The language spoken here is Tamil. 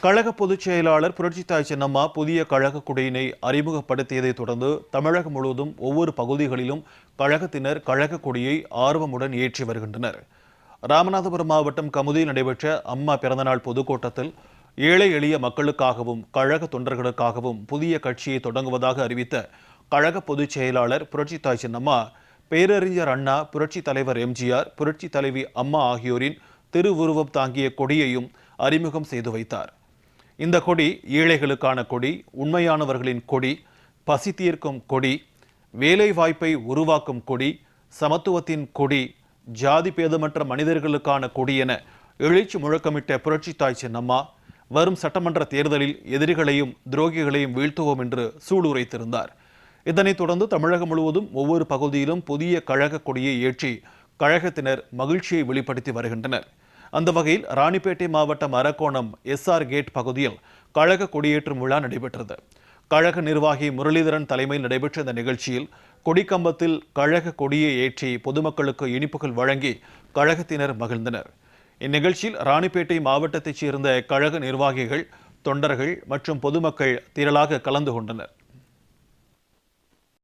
கழக பொதுச் செயலாளர் புரட்சித்தாய் சின்னம்மா புதிய கழக கொடியினை அறிமுகப்படுத்தியதைத் தொடர்ந்து தமிழகம் முழுவதும் ஒவ்வொரு பகுதிகளிலும் கழகத்தினர் கழக கொடியை ஆர்வமுடன் ஏற்றி வருகின்றனர். ராமநாதபுரம் மாவட்டம் கமுதியில் நடைபெற்ற அம்மா பிறந்தநாள் பொதுக்கூட்டத்தில் ஏழை எளிய மக்களுக்காகவும் கழக தொண்டர்களுக்காகவும் புதிய கட்சியை தொடங்குவதாக அறிவித்த கழக பொதுச் செயலாளர் புரட்சித்தாய் சின்னம்மா பேரறிஞர் அண்ணா, புரட்சி தலைவர் எம்ஜிஆர், புரட்சி தலைவி அம்மா ஆகியோரின் திருவுருவம் தாங்கிய கொடியையும் அறிமுகம் செய்து வைத்தார். இந்த கொடி ஏழைகளுக்கான கொடி, உண்மையானவர்களின் கொடி, பசி தீர்க்கும் கொடி, வேலை வாய்ப்பை உருவாக்கும் கொடி, சமத்துவத்தின் கொடி, ஜாதி பேதமற்ற மனிதர்களுக்கான கொடி என எழுச்சி முழக்கமிட்ட புரட்சித்தாய் சின்னம்மா வரும் சட்டமன்ற தேர்தலில் எதிரிகளையும் துரோகிகளையும் வீழ்த்துவோம் என்று சூளுரைத்திருந்தார். இதனைத் தொடர்ந்து தமிழகம் முழுவதும் ஒவ்வொரு பகுதியிலும் புதிய கழக கொடியை ஏற்றி கழகத்தினர் மகிழ்ச்சியை வெளிப்படுத்தி வருகின்றனர். அந்த வகையில் ராணிப்பேட்டை மாவட்டம் அரக்கோணம் SR கேட் பகுதியில் கழக கொடியேற்றும் விழா நடைபெற்றது. கழக நிர்வாகி முரளிதரன் தலைமையில் நடைபெற்ற இந்த நிகழ்ச்சியில் கொடிக்கம்பத்தில் கழக கொடியை ஏற்றி பொதுமக்களுக்கு இனிப்புகள் வழங்கி கழகத்தினர் மகிழ்ந்தனர். இந்நிகழ்ச்சியில் ராணிப்பேட்டை மாவட்டத்தைச் சேர்ந்த கழக நிர்வாகிகள், தொண்டர்கள் மற்றும் பொதுமக்கள் திரளாக கலந்து கொண்டனர்.